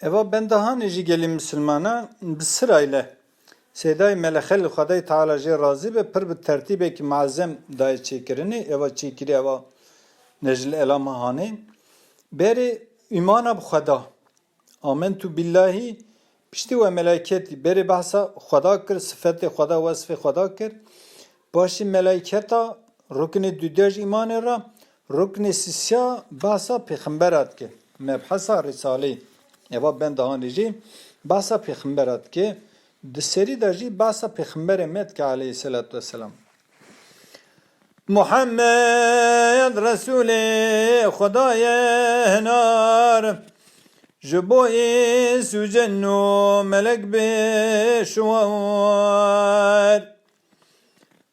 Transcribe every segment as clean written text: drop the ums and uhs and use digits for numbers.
Eva ben daha neci gelim Müslümana bir sırayla Seday Melekel Xuday Teala jê razı ve pir bi tertîbekî muazzem dayê çêkirinê eva çêkirî eva nejil elama hanê berê îmana bi Xweda amentu billahi piştî ve meleketî berê behsa Xweda kir sıfetê Xweda vesfê Xweda kir başî meleketa ruknê dûdê ji îmanê re ruknê sîsya behsa pêxemberat kir mebhesa Risaleyê eva ben daha nêjî behsa pêxemberat kir di serî de jî behsa pêxemberê me dike aleyhissalatu vesselam. Muhammed Resulê Xwedayê hinar ji bo îns û cen û melek bêşwar.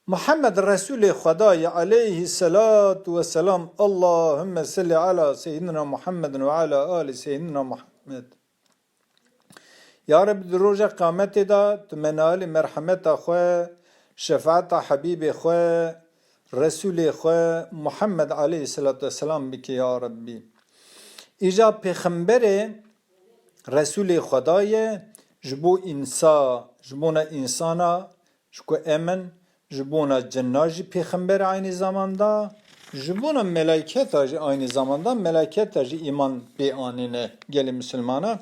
Muhammed Resulê Xwedayê aleyhissalatu vesselam Allahümme salli ala seyyidina Muhammedin ve ala ali seyyidina Muhammed. Ya Rabbi di roja kıyametê de tu menalê merhameta xwe, şefaata Habîbê xwe, Resulê xwe Muhammed aleyhissalatu vesselam bike ya Rabbi. İja pêxemberê Resulê Xwedayê ji bo însa, ji bona insana ji ku emin, ji bona cinna jî pêxember aynı zamanda, ji bona meleketa jî aynı zamanda meleketa jî îman bê anîne gelê Müslümana.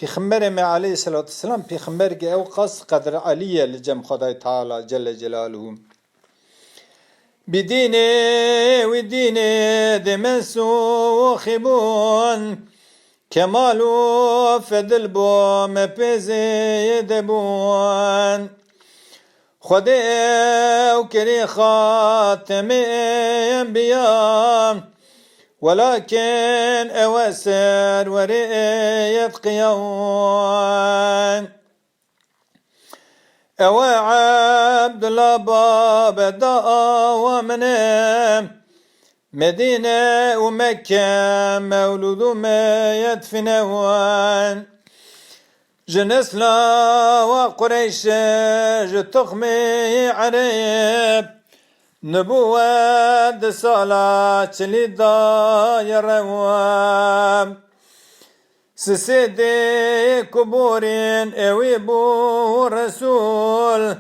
Peygamber me aleyhissalatu vesselam peygamber ki ev qas kadr aliye li cem Xuday Teala Celle Celaluhu. Bidine ve dine demensu khibun kemalu fedil bu mepeze debun. Xuday keri khatemi enbiya ولكن أوسر ورئية قيوان أوا عبد الله باب داء ومنام مدينة ومكة مولود ما يدفنوان جنسلا وقريش جتخمي عريب نبوة صلاة لدا يروام سسيدي كبورين اوي بو رسول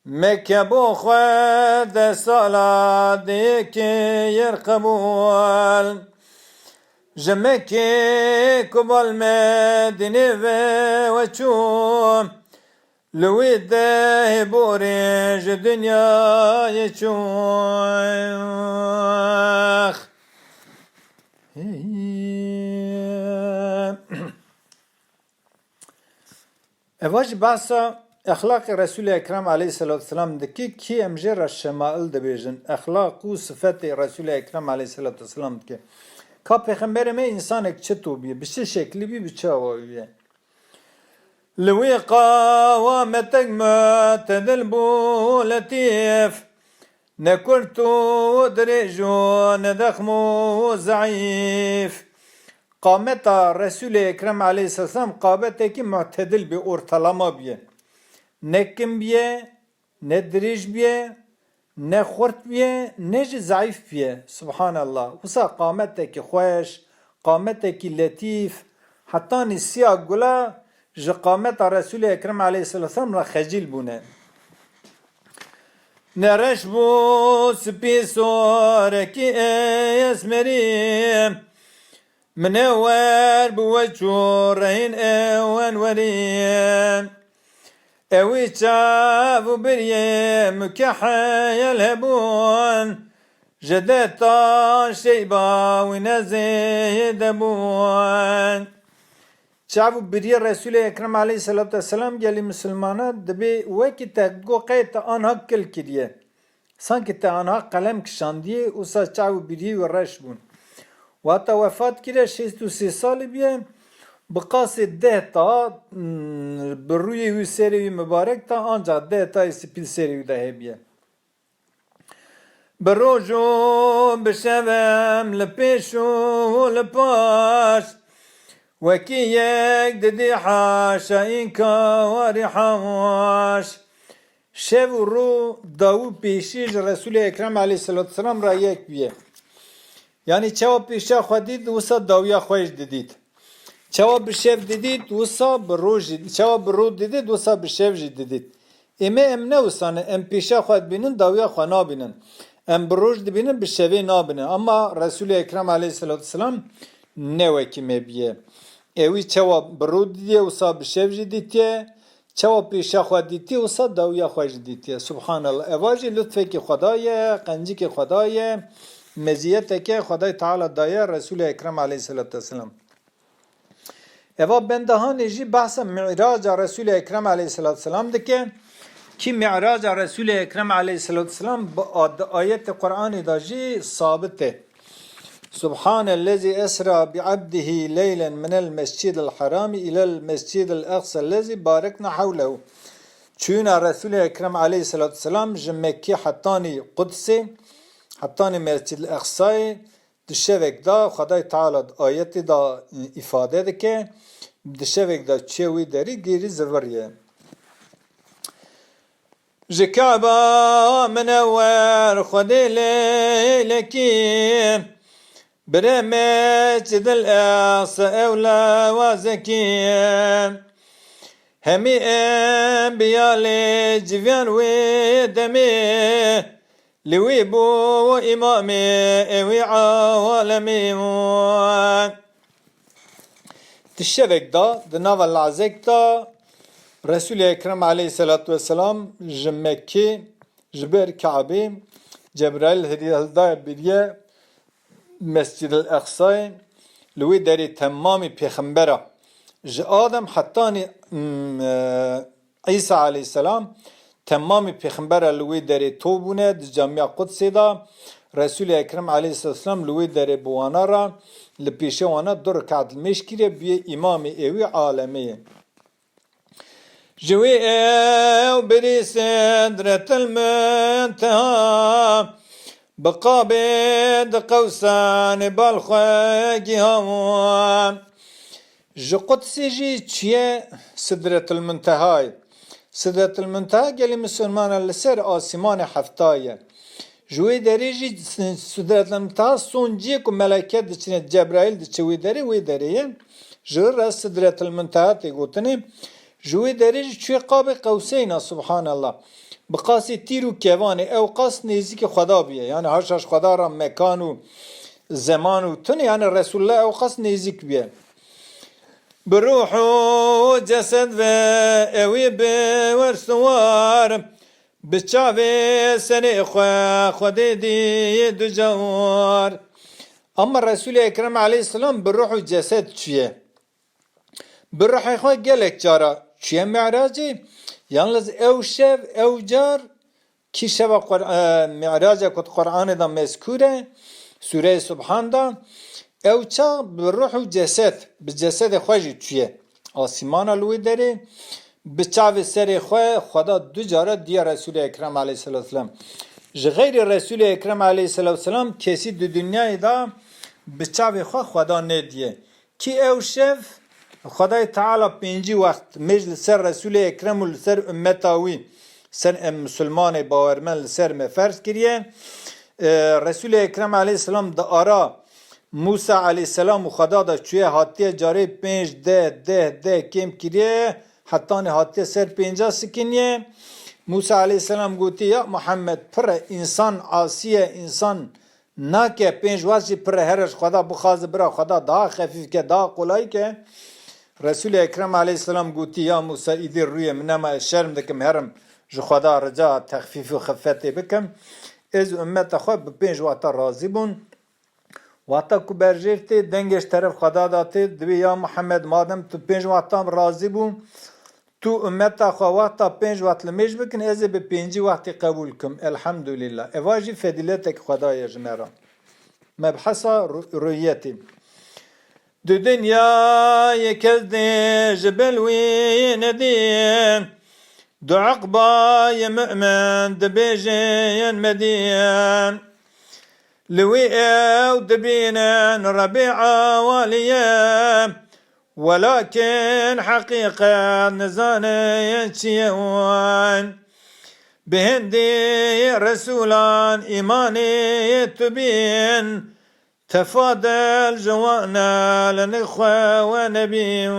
مكة بو خد صلاة ديكي يرقبول جمكي كبال مدينة وچوم لويده بورج دنيا يشوخ اواج باسا اخلاق رسول اکرم علیه الصلاة والسلام دکی کی امجر الشمائل دبیجن اخلاق و صفت رسول اکرم علیه الصلاة والسلام دکی که پیغمبر می انسان اک چطور بیه بچه شکلی بی بچه آوائیه لوي قوامتك معتدل بو لطيف نكرتو درجو ندخمو ضعيف قامت رسول اکرم علیه السلام قامتك معتدل بي ortalama بيه ne kim بيه ne درج بيه ne خورت بيه ne ضعيف بيه سبحان الله وسا قامتك خوش قامتك لطيف حتى نسيا قلا قامت رسول اکرم علیه السلام را خجل بونه نرش بو سپیسور کی اسمریم منور بو چورین اوان وریم اوی چاو بریم مکحیل هبون جدتا شیبا و نزید بون Çavu biriye Resul-i Ekrem aleyhissalatü vesselam geli Müslümana debi veki te goqe te anha kil kiriye. Sanki te anha kalem kişan diye usa çavu biriye ve reş bun. Ve hatta vefat kire 63 sali biye bıkası dehta birruye yu seriyi mübarek ta ancak dehta isipil seriyi de hebiye. Berrojo beşevem lepeşo lepaş وكي يك ددي حاشا إنكا ورحاش شو رو داو پیشیج رسول اکرم علیه السلام را یک بیه یعنی چاو پیشا خودید وسا داویا خوش دید چاوا بشف دیدید وسا بروج چاوا برود دیدید وسا بشف دیدید اما ام نه وسانه ام پیشا خود بینن داویا خو نابینن ام بروج دبینن بشوی نابینن اما رسول اکرم علیه السلام نه وکی مبیه اوی چاوا برود دیدی وسا بشف دیدیه چاوا پیشا خود دیدی وسا داویا خو دیدیه سبحان الله اواجی لطفه کی خدای قنجی کی خدای مزیت که خدای تعالی دایه رسول اکرم علیه السلام اوا بندهان جی بحث معراج رسول اکرم علیه السلام دکه کی معراج رسول اکرم علیه السلام با آیت قرآن داجی ثابته سبحان الذي اسرى بعبده ليلا من المسجد الحرام الى المسجد الاقصى الذي باركنا حوله چون رسول اکرم علیه السلام جمکی حتانی قدسی حتانی مسجد الاقصی دشوک دا خدای تعالی آیت دا ifade دکه دشوک دا چوی داری گیری زوریه جکعبا منور خدای لیلکی بره مسجد الاقصی اولا وزکی همی انبیاء جویان و دمی لوی بو امامی اوی عالمی تشبك دا دناف العزيك دا رسول اكرم عليه الصلاة والسلام جمكي جبر كعبي جبرائيل هدي الدا بريه مسجد الاقصى لوي داري تمامي پیغمبره ج آدم حتاني عيسى عليه السلام تمامي پیغمبره لوي داري توبونه د جامع قدس دا رسول اکرم علیه السلام لوی در بوانا را لپیشه وانا دو رکعت المشکیره بیه امام اوی عالمیه جوی او بری سدرت المنتها بقابد قوسان بالخواگی همان جو قدسی جی چیه سدرت المنتهای سدرت المنتها گلی مسلمان لسر آسمان هفتایه جوی دریجی سدرت المنتها سونجی کو ملائکه دچنه جبرائیل دچوی دری وی دریه جور را سدرت المنتها تگوتنی جوی دریجی چوی قاب قوسین سبحان الله بقاسی تیرو کیوانی او قاس نزدیک خدا بیه یعنی هرشش خدا را مکان و زمان و تن یعنی رسول الله او قاس نزدیک بیه بروح و جسد و اوی بورسوار بچاوی سنی خودی دی دو جوار اما رسول اکرم علیه السلام بروح و جسد چیه؟ بروح خواه گلک جارا چیه معراجی؟ یالنز او شب او جار کی شب معراج کت قرآن دا مذکوره سوره سبحان دا او چا بروح و جسد بجسد خوشی چیه؟ آسمان لوی داره بچاوی سر خواه خدا دو جاره دیه رسول اکرم علیه السلام غیر رسول اکرم علیه السلام کسی دو دنیای دا بچاوی خواه خدا ندیه کی او شف خدای تعالی پنجی وقت مجل سر رسول اکرم و سر امتاوی سر مسلمان باورمن سر مفرض کریه رسول اکرم علیه السلام دا آرا موسی علیه السلام و خدا دا چوی حاتیه جاره پنج ده کم کریه حتی حاتیه سر پنجا سکنیه موسی علیه السلام گوتی یا محمد پر انسان عاصیه انسان ناکه پنج واسه پر هرش خدا بخواز برا خدا دا خفیف که دا قلای که رسول اکرم علیه السلام گوتی یا موسی ایدی روی منما شرم دکم هرم جو خدا رجا تخفیف و خفته بکم از امت خواه بپنج واتا راضی بون واتا کو برجرتی دنگش طرف خدا داتی دوی یا محمد مادم تو پنج واتا راضی بون تو امت خواه واتا پنج وات لمیش بکن از به پنجی واتی قبول کم الحمدلله اواجی فدیلتک خدا یجمرا مبحثا رویتی دو دنیا یکز دی جبل وی ندیم دو عقبای مؤمن دبیجین مدین لوی او دبینن ربیع والیم ولكن حقيقة نزاني چيوان بهندي رسولان إيماني تبين تفاضل جوانا لنخوة ونبيين.